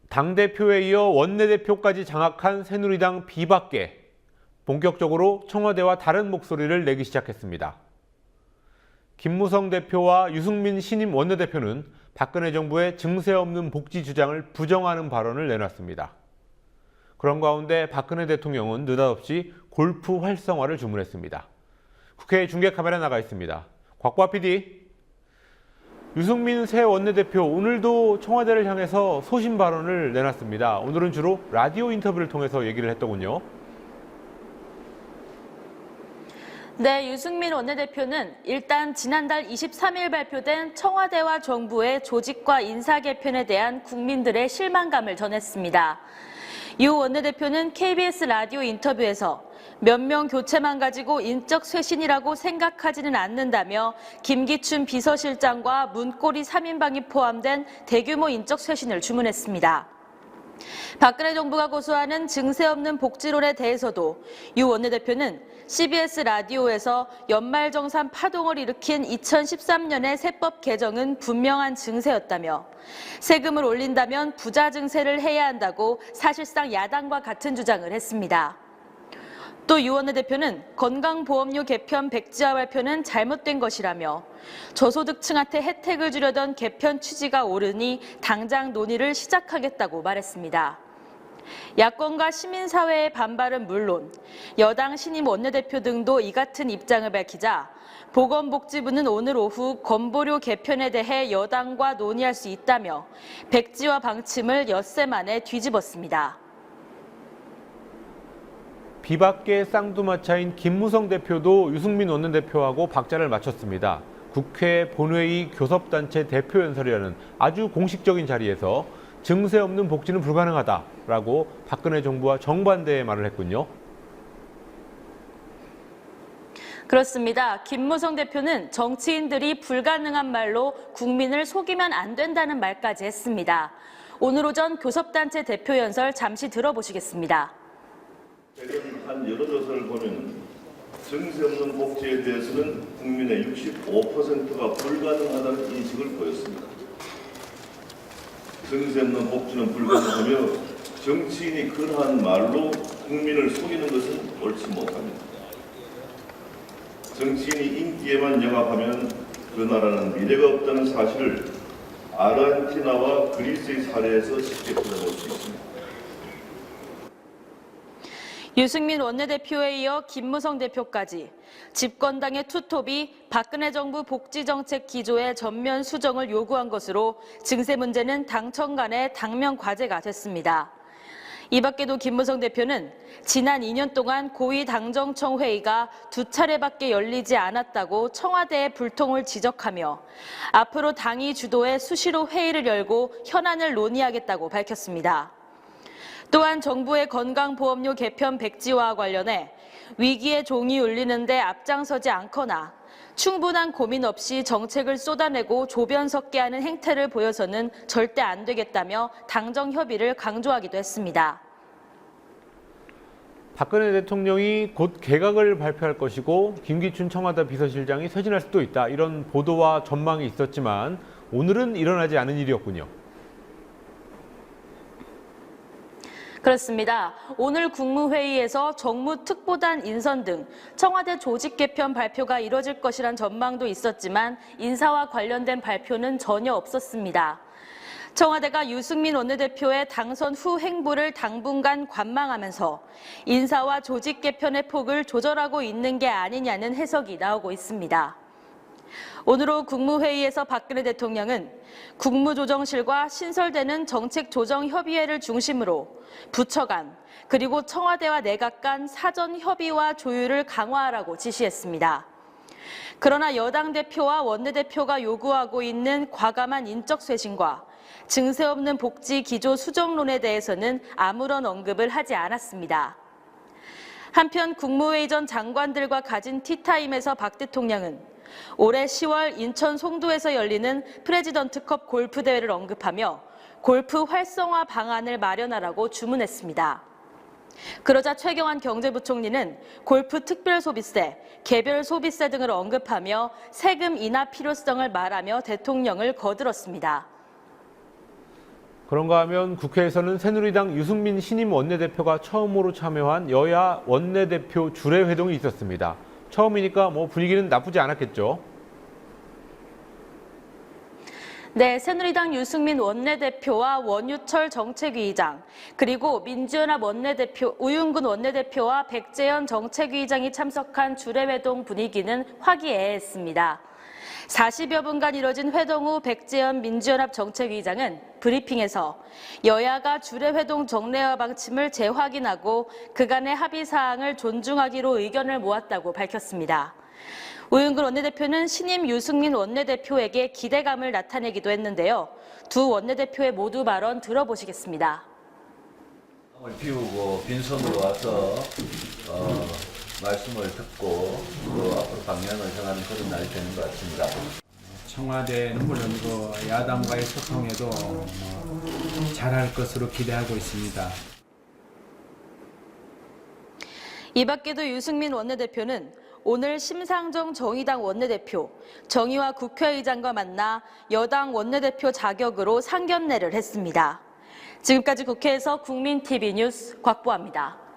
당대표에 이어 원내대표까지 장악한 새누리당 비박계, 본격적으로 청와대와 다른 목소리를 내기 시작했습니다. 김무성 대표와 유승민 신임 원내대표는 박근혜 정부의 증세 없는 복지 주장을 부정하는 발언을 내놨습니다. 그런 가운데 박근혜 대통령은 느닷없이 골프 활성화를 주문했습니다. 국회 중계 카메라 나가 있습니다. 곽과 PD. 유승민 새 원내대표 오늘도 청와대를 향해서 소신 발언을 내놨습니다. 오늘은 주로 라디오 인터뷰를 통해서 얘기를 했더군요. 네, 유승민 원내대표는 일단 지난달 23일 발표된 청와대와 정부의 조직과 인사 개편에 대한 국민들의 실망감을 전했습니다. 유 원내대표는 KBS 라디오 인터뷰에서 몇 명 교체만 가지고 인적 쇄신이라고 생각하지는 않는다며 김기춘 비서실장과 문고리 3인방이 포함된 대규모 인적 쇄신을 주문했습니다. 박근혜 정부가 고수하는 증세 없는 복지론에 대해서도 유 원내대표는 CBS 라디오에서 연말정산 파동을 일으킨 2013년의 세법 개정은 분명한 증세였다며 세금을 올린다면 부자 증세를 해야 한다고 사실상 야당과 같은 주장을 했습니다. 또 유 원내대표는 건강보험료 개편 백지화 발표는 잘못된 것이라며 저소득층한테 혜택을 주려던 개편 취지가 옳으니 당장 논의를 시작하겠다고 말했습니다. 야권과 시민사회의 반발은 물론 여당 신임 원내대표 등도 이 같은 입장을 밝히자 보건복지부는 오늘 오후 건보료 개편에 대해 여당과 논의할 수 있다며 백지화 방침을 엿새 만에 뒤집었습니다. 비박계 쌍두마차인 김무성 대표도 유승민 원내대표하고 박자를 맞췄습니다. 국회 본회의 교섭단체 대표연설이라는 아주 공식적인 자리에서 증세 없는 복지는 불가능하다라고 박근혜 정부와 정반대의 말을 했군요. 그렇습니다. 김무성 대표는 정치인들이 불가능한 말로 국민을 속이면 안 된다는 말까지 했습니다. 오늘 오전 교섭단체 대표연설 잠시 들어보시겠습니다. 최근 한 여러 조사를 보면 증세 없는 복지에 대해서는 국민의 65%가 불가능하다는 인식을 보였습니다. 증세 없는 복지는 불가능하며 정치인이 그러한 말로 국민을 속이는 것은 옳지 못합니다. 정치인이 인기에만 영합하면 그 나라는 미래가 없다는 사실을 아르헨티나와 그리스의 사례에서 쉽게 찾아볼 수 있습니다. 유승민 원내대표에 이어 김무성 대표까지 집권당의 투톱이 박근혜 정부 복지정책 기조의 전면 수정을 요구한 것으로 증세 문제는 당청 간의 당면 과제가 됐습니다. 이 밖에도 김무성 대표는 지난 2년 동안 고위 당정청 회의가 2차례밖에 열리지 않았다고 청와대의 불통을 지적하며 앞으로 당이 주도해 수시로 회의를 열고 현안을 논의하겠다고 밝혔습니다. 또한 정부의 건강보험료 개편 백지화와 관련해 위기의 종이 울리는데 앞장서지 않거나 충분한 고민 없이 정책을 쏟아내고 조변 섞게 하는 행태를 보여서는 절대 안 되겠다며 당정 협의를 강조하기도 했습니다. 박근혜 대통령이 곧 개각을 발표할 것이고 김기춘 청와대 비서실장이 퇴진할 수도 있다. 이런 보도와 전망이 있었지만 오늘은 일어나지 않은 일이었군요. 그렇습니다. 오늘 국무회의에서 정무특보단 인선 등 청와대 조직 개편 발표가 이뤄질 것이란 전망도 있었지만 인사와 관련된 발표는 전혀 없었습니다. 청와대가 유승민 원내대표의 당선 후 행보를 당분간 관망하면서 인사와 조직 개편의 폭을 조절하고 있는 게 아니냐는 해석이 나오고 있습니다. 오늘 오후 국무회의에서 박근혜 대통령은 국무조정실과 신설되는 정책조정협의회를 중심으로 부처 간 그리고 청와대와 내각 간 사전 협의와 조율을 강화하라고 지시했습니다. 그러나 여당 대표와 원내대표가 요구하고 있는 과감한 인적 쇄신과 증세 없는 복지 기조 수정론에 대해서는 아무런 언급을 하지 않았습니다. 한편 국무회의 전 장관들과 가진 티타임에서 박 대통령은 올해 10월 인천 송도에서 열리는 프레지던트컵 골프 대회를 언급하며 골프 활성화 방안을 마련하라고 주문했습니다. 그러자 최경환 경제부총리는 골프 특별소비세, 개별 소비세 등을 언급하며 세금 인하 필요성을 말하며 대통령을 거들었습니다. 그런가 하면 국회에서는 새누리당 유승민 신임 원내대표가 처음으로 참여한 여야 원내대표 주례회동이 있었습니다. 처음이니까 분위기는 나쁘지 않았겠죠. 네, 새누리당 유승민 원내대표와 원유철 정책위의장, 그리고 민주연합 원내대표 우윤근 원내대표와 백재현 정책위의장이 참석한 주례회동 분위기는 화기애애했습니다. 40여 분간 이뤄진 회동 후 백재현 민주연합 정책위의장은 브리핑에서 여야가 주례회동 정례화 방침을 재확인하고 그간의 합의 사항을 존중하기로 의견을 모았다고 밝혔습니다. 우윤근 원내대표는 신임 유승민 원내대표에게 기대감을 나타내기도 했는데요. 두 원내대표의 모두 발언 들어보시겠습니다. 을 비우고 빈손으로 와서 말씀을 듣고 또 앞으로 방향을 정하는 그런 날이 되는 것 같습니다. 청와대 눈물 흘리고 야당과의 소통에도 잘할 것으로 기대하고 있습니다. 이 밖에도 유승민 원내대표는 오늘 심상정 정의당 원내대표, 정의화 국회의장과 만나 여당 원내대표 자격으로 상견례를 했습니다. 지금까지 국회에서 국민TV 뉴스 곽보아입니다.